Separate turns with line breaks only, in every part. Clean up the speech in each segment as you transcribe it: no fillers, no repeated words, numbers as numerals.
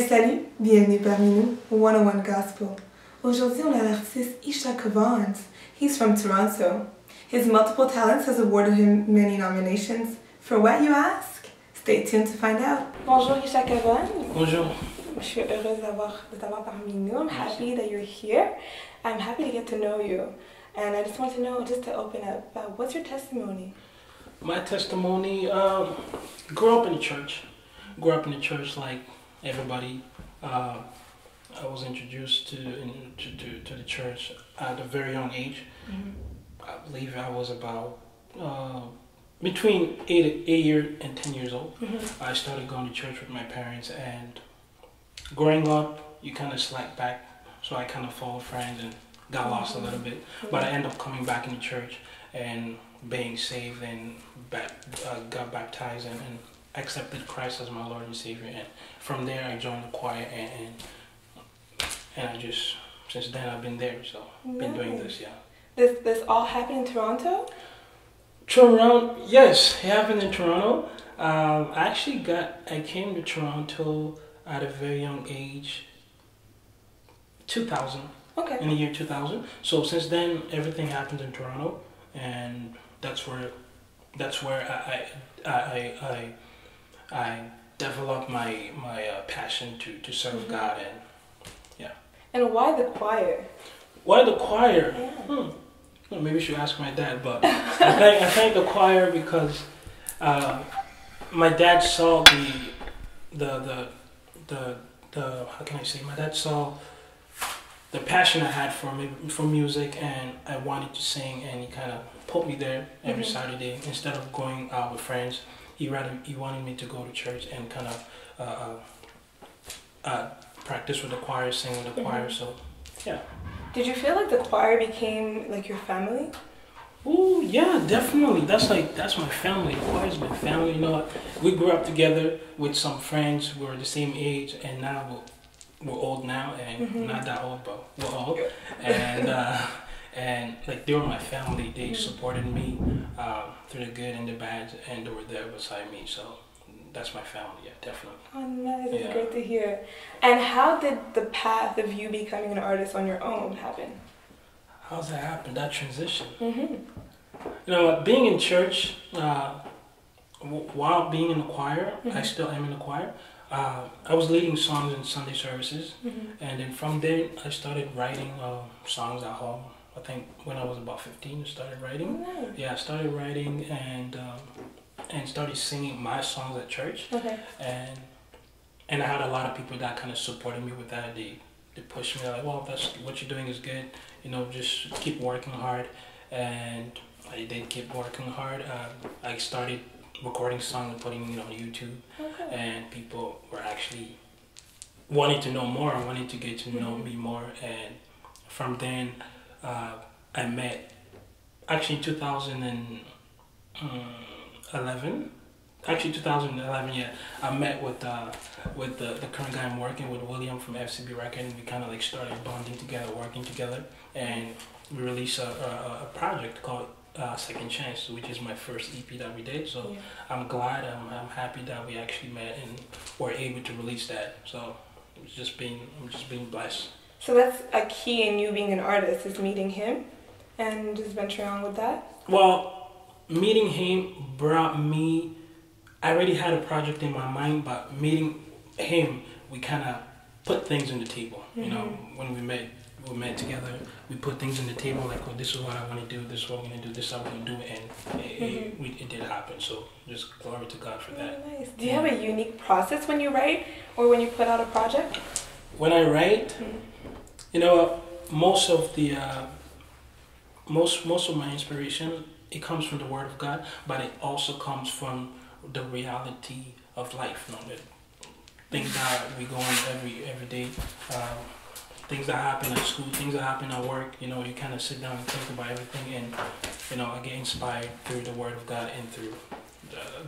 Salut, bienvenue parmi nous, 101 Gospel. Aujourd'hui, on a l'artiste Icha Kavons. He's from Toronto. His multiple talents has awarded him many nominations. For what, you ask? Stay tuned to find out. Bonjour Icha Kavons.
Bonjour.
Je suis heureuse de t'avoir parmi nous. I'm happy that you're here. I'm happy to get to know you. And I just want to know, just to open up, what's your testimony?
My testimony, grew up in the church. Grew up in the church like everybody. I was introduced to the church at a very young age. Mm-hmm. I believe I was about between 8 years and 10 years old. Mm-hmm. I started going to church with my parents, and growing up, you kind of slack back, so I kind of followed friends and got lost a little bit. Mm-hmm. But I ended up coming back in the church and being saved and got baptized and accepted Christ as my Lord and Savior. And from there, I joined the choir, and I just, since then, I've been there. So been doing this, yeah.
This all happened in Toronto?
Toronto, yes, it happened in Toronto. I came to Toronto at a very young age, 2000. Okay. In the year 2000. So since then, everything happened in Toronto, and that's where I developed my passion to serve mm-hmm. God, and yeah.
And why the choir?
Why the choir?
Yeah.
Well, maybe you should ask my dad, but I thank the choir because my dad saw the how can I say? My dad saw the passion I had for music, and I wanted to sing, and he kind of put me there every mm-hmm. Saturday. Instead of going out with friends, he wanted me to go to church and kind of practice with the choir, sing with the mm-hmm. choir. So, yeah.
Did you feel like the choir became like your family?
Oh yeah, definitely. That's my family. The choir's my family. You know, we grew up together with some friends. We were the same age, and now we're old now, and mm-hmm. not that old, but we're old. And like, they were my family. They mm-hmm. supported me through the good and the bad, and they were there beside me. So that's my family, yeah, definitely.
Oh, nice. That's great to hear. And how did the path of you becoming an artist on your own happen?
How's that happen? That transition?
Mm-hmm.
You know, being in church, while being in the choir, mm-hmm. I still am in the choir. I was leading songs in Sunday services, mm-hmm. and then from there I started writing songs at home. I think when I was about 15, I started writing. Oh, nice. Yeah, I started writing and started singing my songs at church. Okay. And I had a lot of people that kind of supported me with that. They pushed me like, well, that's what you're doing is good. You know, just keep working hard. And I did keep working hard. I started recording songs and putting it on YouTube. Okay. And people were actually wanting to know more, wanting to get to know mm-hmm. me more. And from then, I met, actually 2011, yeah, I met with the current guy I'm working with, William from FCB Record, and we kind of like started bonding together, working together, and we released a project called Second Chance, which is my first EP that we did. So yeah. I'm glad, I'm happy that we actually met and were able to release that. So I'm just being blessed. So that's a key in you being an artist, is meeting him and just venturing on with that? Well, meeting him brought me, I already had a project in my mind, but meeting him, we kind of put things on the table. Mm-hmm. You know, when we met together, we put things on the table like, oh, this is what I want to do, this is what I'm going to do, this is how I'm going to do it, and it did happen. So just glory to God for that. Oh, nice. Do you have a unique process when you write or when you put out a project? When I write, you know, most of my inspiration, it comes from the Word of God, but it also comes from the reality of life. You know, the things that we go on every day. things that happen at school, things that happen at work, you know, you kind of sit down and think about everything, and you know, I get inspired through the Word of God and through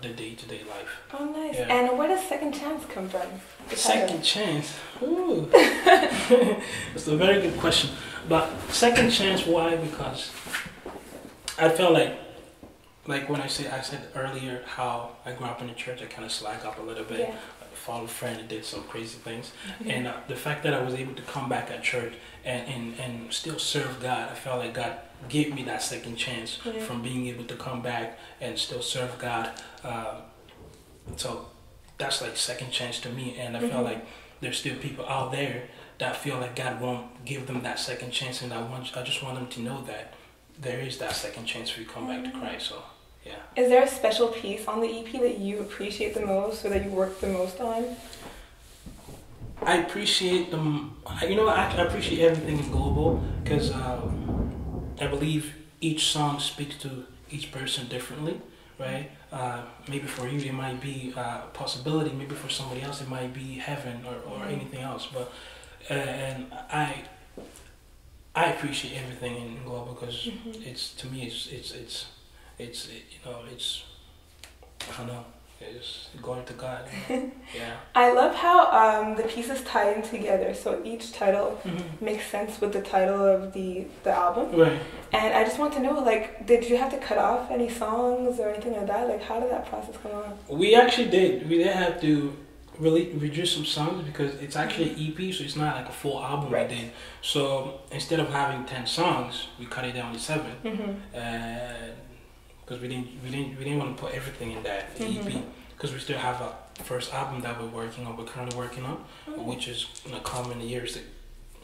the day-to-day life.
Oh, nice.
Yeah.
And where does Second Chance come from?
Second Chance. Ooh. That's a very good question. But Second Chance, why? Because I felt like when I said earlier how I grew up in the church, I kind of slack up a little bit.
Yeah.
I followed a friend and did some crazy things. And the fact that I was able to come back at church and still serve God, I felt like God gave me that second chance from being able to come back and still serve God. So that's like second chance to me. And I felt like there's still people out there that feel like God won't give them that second chance. And I just want them to know that there is that second chance for you to come back to Christ. So. Yeah. Is
there a special piece on the EP that you appreciate the most or that you work the most on?
I appreciate them. You know, I appreciate everything in Global because I believe each song speaks to each person differently, right? Maybe for you it might be a possibility. Maybe for somebody else it might be heaven or anything else. But and I appreciate everything in Global because it's to me it's you know, it's, I don't know, it's glory to God. Yeah.
I love how the pieces tie in together, so each title makes sense with the title of the album.
Right.
And I just want to know, like, did you have to cut off any songs or anything like that? Like, how did that process come on?
We actually did. We did have to really reduce some songs because it's actually an EP, so it's not like a full album we did. So instead of having 10 songs, we cut it down to 7. Because we didn't want to put everything in that EP, because we still have a first album that we're currently working on, which is gonna come in the years,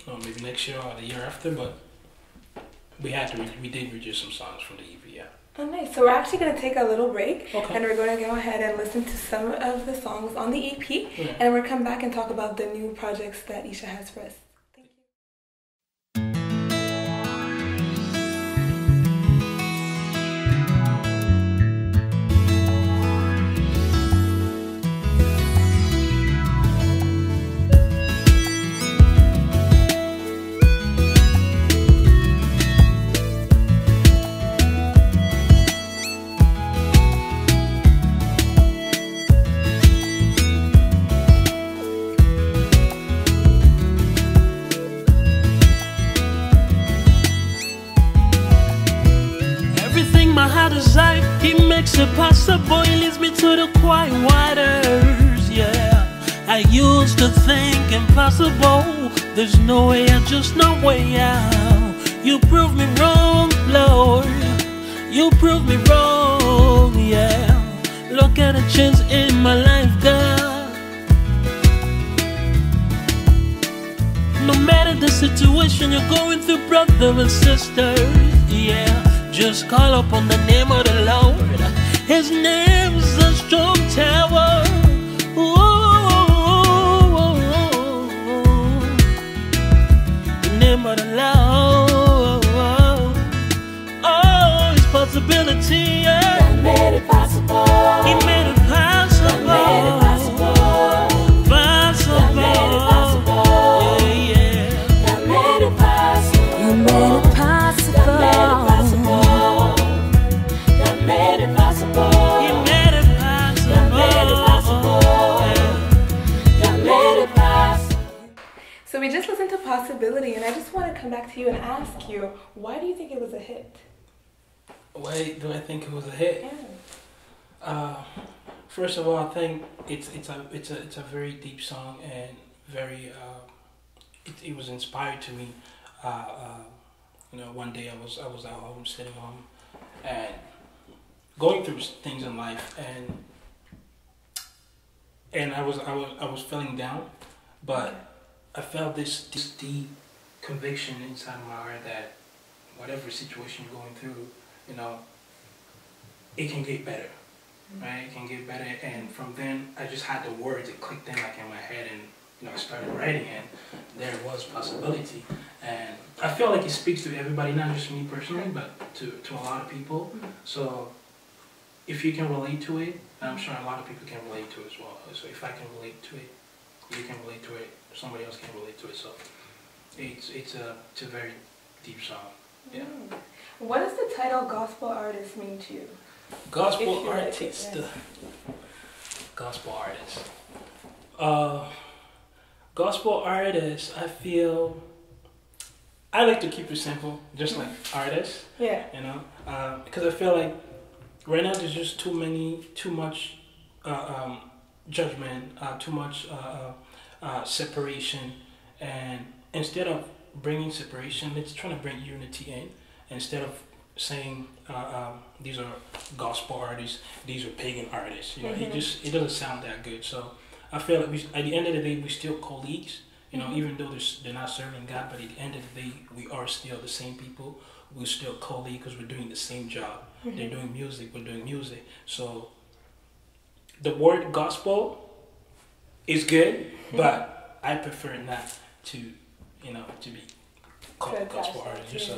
maybe next year or the year after. But we did reduce some songs from the EP. Yeah.
Oh, nice. So we're actually gonna take a little break, and we're gonna go ahead and listen to some of the songs on the EP, and we're gonna come back and talk about the new projects that Icha has for us.
He makes it possible, he leads me to the quiet waters, yeah. I used to think impossible, there's no way out, just no way out. You proved me wrong, Lord, you proved me wrong, yeah. Look at the change in my life, God. No matter the situation you're going through, brother and sister, yeah. Just call upon the name of the Lord. His name is a strong tower. The name of the Lord. Oh, His possibility. Yeah.
God made it possible.
He made it possible.
God made it possible.
Possible.
God made it possible.
Yeah, yeah.
God made it possible.
You made it possible.
God made it possible. God made it possible.
He made it possible.
God made it possible. God made it possible.
So we just listened to Possibility, and I just want to come back to you and ask you, why do you think it was a hit?
Why do I think it was a hit?
Yeah.
First of all, I think it's a very deep song and very it was inspired to me. You know, one day I was at home, sitting home, and going through things in life, and I was feeling down, but I felt this deep conviction inside of my heart that whatever situation you're going through, you know, it can get better, right? It can get better, and from then I just had the words. It clicked in like in my head, and you know, I started writing, and there was possibility. And I feel like it speaks to everybody, not just me personally, but to a lot of people. So if you can relate to it, and I'm sure a lot of people can relate to it as well. So if I can relate to it, you can relate to it, somebody else can relate to it. So It's a very deep song. Yeah.
What does the title gospel artist mean to you?
Gospel
Like
artist.
it,
Gospel artist. Gospel artist. I feel. I like to keep it simple, just like artists.
Yeah.
You know, because I feel like right now there's just too much judgment, too much separation, and instead of bringing separation, let's try to bring unity in. Instead of saying these are gospel artists, these are pagan artists. You know, it doesn't sound that good. So I feel like at the end of the day, we're still colleagues. You know, even though they're not serving God, but at the end of the day, we are still the same people. We're still colleagues because we're doing the same job. They're doing music, we're doing music. So the word gospel is good, but I prefer not to, to be called a gospel artist. Just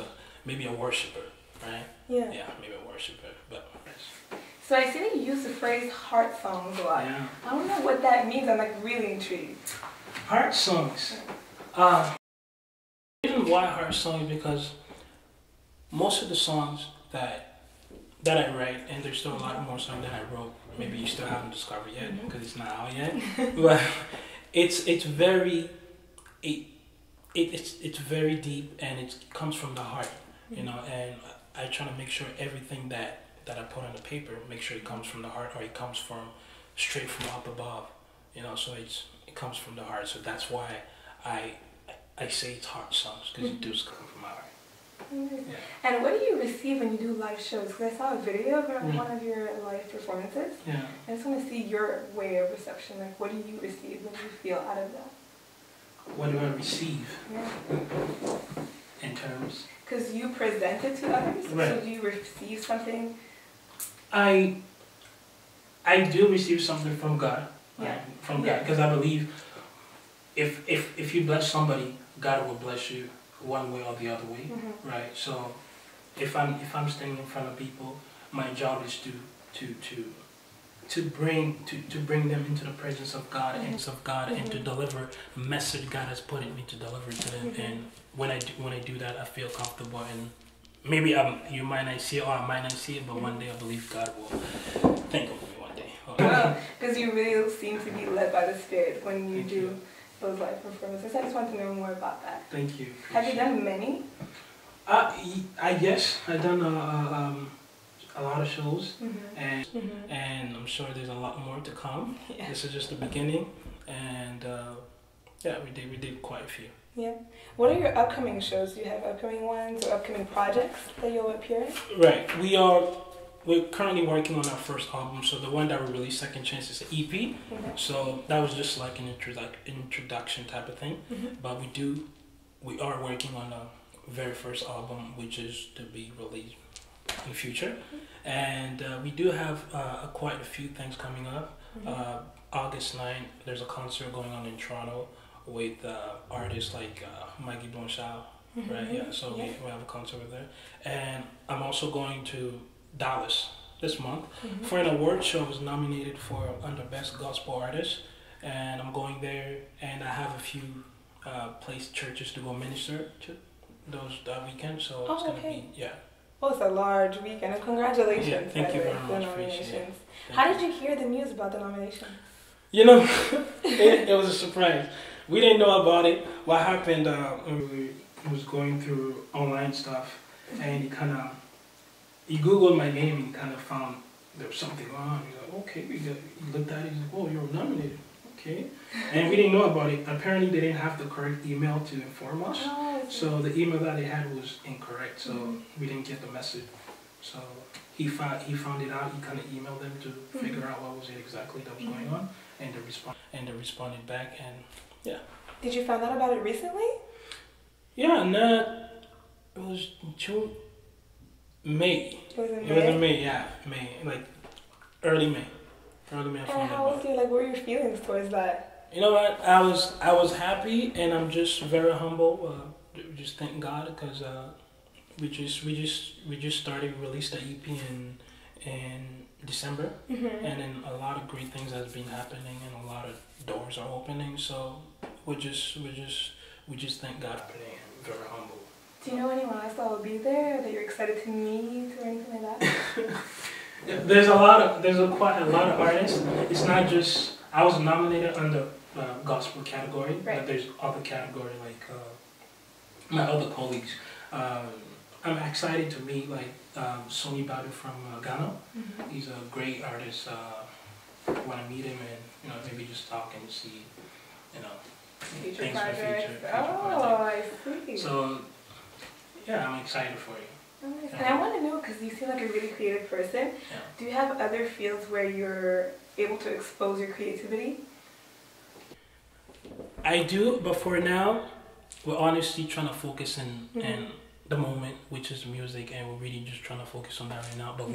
maybe a worshiper, right?
Yeah.
Yeah, maybe a worshiper, but.
So I see that you use the phrase heart songs a lot.
Yeah.
I don't know what that means. I'm like really intrigued.
Heart songs. The reason why heart songs because most of the songs that I write, and there's still a lot more songs that I wrote. Maybe you still haven't discovered yet because it's not out yet. But it's very it's very deep and it comes from the heart, And I try to make sure everything that I put on the paper, make sure it comes from the heart or it comes from straight from up above. So it comes from the heart. So that's why I say it's heart songs because it does come from my heart. Yeah.
And what do you receive when you do live shows? Because I saw a video of one of your live performances.
Yeah.
I just want to see your way of reception. Like, what do you receive? What do you feel out of that?
What do I receive?
Yeah.
In terms?
Because you present it to others.
Right.
So do you receive something?
I do receive something from God.
Yeah.
From God, because I believe if you bless somebody, God will bless you one way or the other way, right? So if I'm standing in front of people, my job is to bring them into the presence of God and to deliver a message God has put in me to deliver to them. And when I do that, I feel comfortable. And maybe you might not see it or I might not see it, but one day I believe God will think of me one day.
Well, because you really seem to be led by the Spirit when you do those live performances. I just want to know more about that.
Thank you.
Have you done many?
Yes, I've done a lot of shows, and I'm sure there's a lot more to come. Yeah. This is just the beginning, and yeah, we did quite a few.
Yeah. What are your upcoming shows? Do you have upcoming ones or upcoming projects that you'll appear in?
Right. We're currently working on our first album, so the one that we released, Second Chance, is an EP. So that was just like an introduction type of thing. But we are working on a very first album, which is to be released in the future. And we do have quite a few things coming up. August 9th, there's a concert going on in Toronto with artists like Maggie Blanchard, right? Yeah, so we have a concert with her. And I'm also going to Dallas this month for an award show. I was nominated for under Best Gospel Artist, and I'm going there, and I have a few churches to go minister to that weekend, so it's going to be,
Oh, it's a large weekend. Congratulations.
Yeah, thank you very much. Appreciate it.
How did you hear the news about the nomination?
It was a surprise. We didn't know about it. What happened, we was going through online stuff, and he Googled my name and kind of found there was something wrong. He's like, okay, he looked at it, he's like, oh, you're nominated. Okay. And we didn't know about it. Apparently they didn't have the correct email to inform us. So the email that they had was incorrect, so we didn't get the message. So he found it out, he kind of emailed them to figure out what was it exactly that was going on, and they responded back, and yeah.
Did you find out about it recently?
Yeah, it was June. May.
It was in May?
It was in May, yeah. May, like early May. Early May.
And how was what were your feelings towards that?
You know what? I was happy, and I'm just very humble. Just thank God because we just started released the EP in December, and then a lot of great things has been happening, and a lot of doors are opening. So we're just we just thank God for it and very humble.
Do you know anyone else that will be there that you're excited to meet or anything like that?
There's quite a lot of artists. It's not just, I was nominated under gospel category,
right.
But there's other category like my other colleagues. I'm excited to meet like Sonny Badu from Ghana.
Mm-hmm.
He's a great artist. When I meet him and maybe just talk and see
Future
things for
projects.
future
Oh,
projects.
I see.
So yeah, I'm excited for you.
Nice. And I want to know, because you seem like a really creative person, do you have other fields where you're able to expose your creativity?
I do, but for now, we're honestly trying to focus in the moment, which is music, and we're really just trying to focus on that right now. But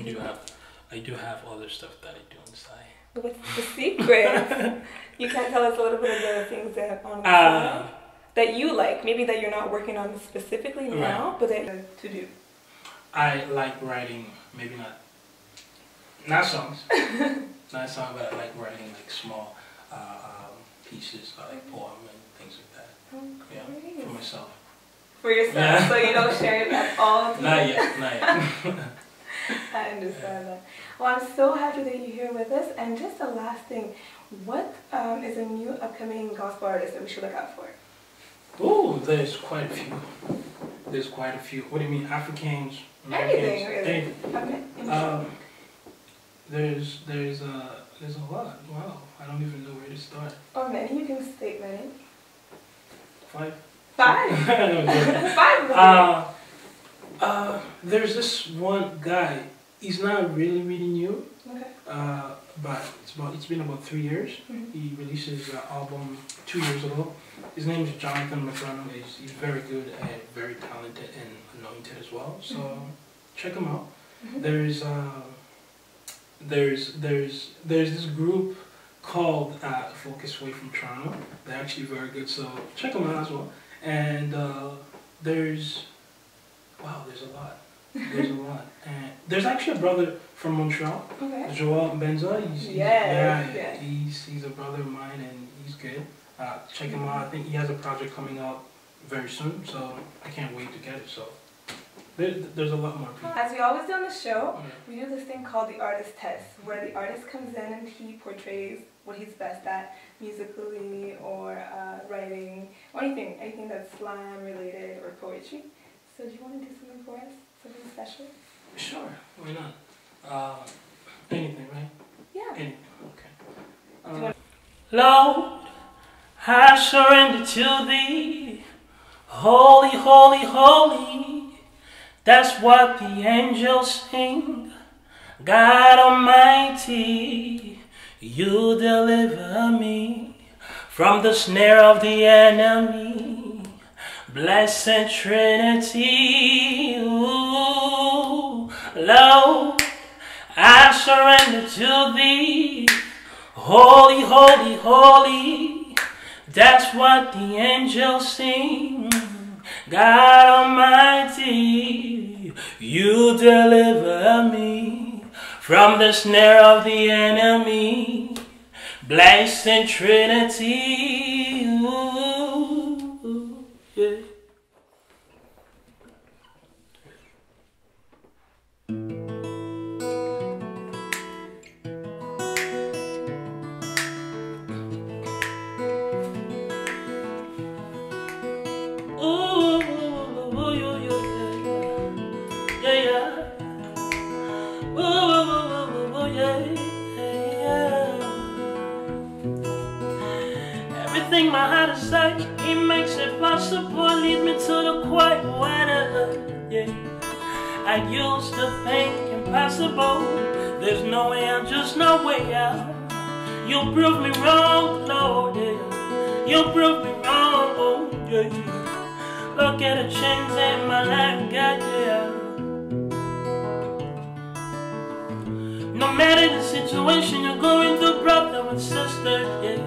I do have other stuff that I do on the side.
What's the secret? You can't tell us a little bit of the things that on the side that you like, maybe that you're not working on specifically now, but that you to do.
I like writing, maybe not songs, but I like writing like small pieces, like poem and things like that.
Oh,
yeah, for myself.
For yourself, so you don't share it at all?
Not yet.
I understand that. Well, I'm so happy that you're here with us. And just the last thing, what is a new upcoming gospel artist that we should look out for?
Oh, there's quite a few. There's quite a few. What do you mean, Africans?
Anything, really.
Anything.
Okay.
There's a lot. Wow, I don't even know where to start.
Or many, you can state many.
5.
5?
No,
5
there's this one guy. He's not really new.
Okay.
But it's been about 3 years.
Mm-hmm.
He released his album 2 years ago. His name is Jonathan McReynolds. He's very good and very talented and anointed as well. So check him out.
Mm-hmm.
There's this group called Focus Away from Toronto. They're actually very good. So check them out as well. And there's a lot. There's a lot. And there's actually a brother from Montreal,
Okay.
Joel Benza. He's a brother of mine, and he's good. Check him out. I think he has a project coming out very soon, so I can't wait to get it. So there's a lot more people.
As we always do on the show, we do this thing called the artist test, where the artist comes in and he portrays what he's best at, musically or writing, or anything that's slam related or poetry. So do you want to do something for us? Something special?
Sure, why not? Anything, right?
Yeah.
Anything, okay.
Lord, I surrender to thee. Holy, holy, holy. That's what the angels sing. God Almighty, you deliver me from the snare of the enemy. Blessed Trinity, ooh, Lord, I surrender to thee. Holy, holy, holy, that's what the angels sing. God Almighty, you deliver me from the snare of the enemy. Blessed Trinity, ooh, yeah. Everything my heart is like, it makes it possible. Lead me to the quiet water. Yeah, I used to think impossible. There's no way out, just no way out. You prove me wrong, Lord. Yeah, you prove me wrong. Oh, yeah. Look at the change in my life, God. Yeah. No matter the situation you're going through, brother and sister, yeah.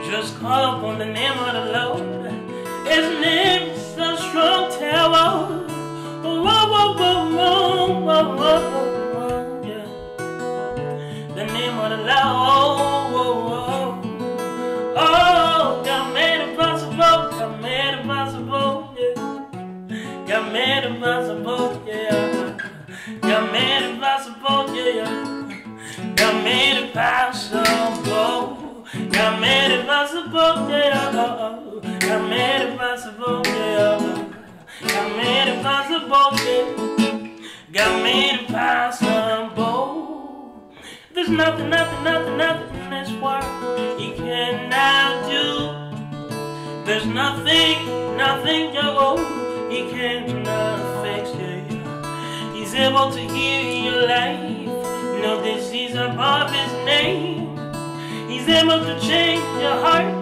Just call upon the name of the Lord. His name is a strong tower. Oh, oh, oh, oh, oh, oh, oh, yeah. The name of the Lord. Oh, oh, oh, oh. God made it possible. God made God made it possible. There's nothing in this world He cannot do. There's nothing, yo, He cannot fix, yeah. He's able to heal your life. No disease above His name. He's able to change your heart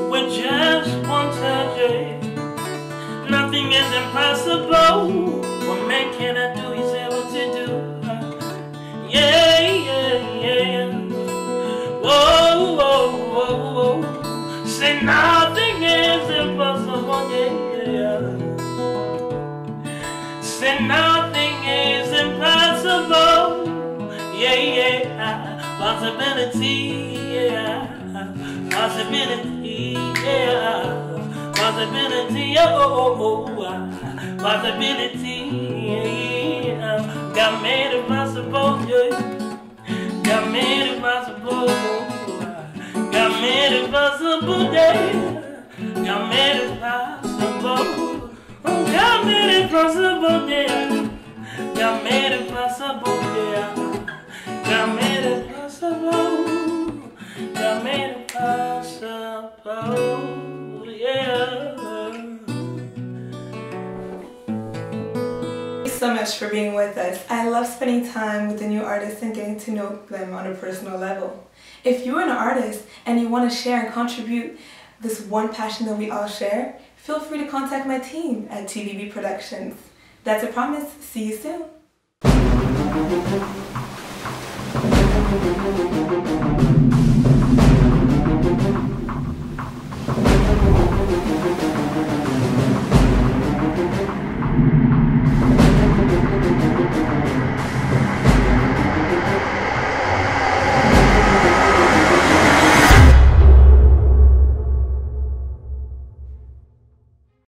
with just one touch, yeah. Nothing is impossible. What man cannot do, He's able to do. Yeah, yeah, yeah. Whoa, whoa, whoa, whoa. Say nothing is impossible, yeah, yeah. Say nothing is impossible, yeah, yeah. Possibility, yeah. Possibility, yeah. Possibility, oh, oh, oh. Possibility, yeah. God made it possible, yeah. God made it possible. God made it possible, yeah. God made it possible. Oh, God made it possible, yeah. God made it possible, yeah. God made it possible. God made it possible, yeah.
Thank you so much for being with us. I love spending time with the new artists and getting to know them on a personal level. If you're an artist and you want to share and contribute this one passion that we all share, feel free to contact my team at TVB Productions. That's a promise. See you soon.